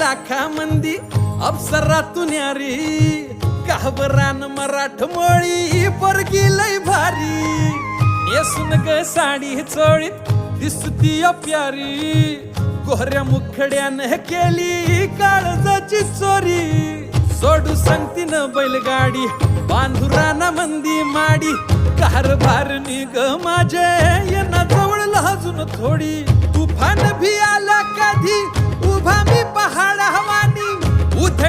लाखा मंदी अप्सरातून यारी गावरान मराठमोळी पोरगी लय भारी नेसून ग साडी चोळीत दिसती प्यारी गोऱ्या मुखड्यानं केली काळजाची चोरी सोडू सांगतीन बैलगाडी बांधुराना मंदी माडी कारभार निग माझे यांना जवळ अजून थोडी तुफान भी आला कधी उभा मी पहाड हवा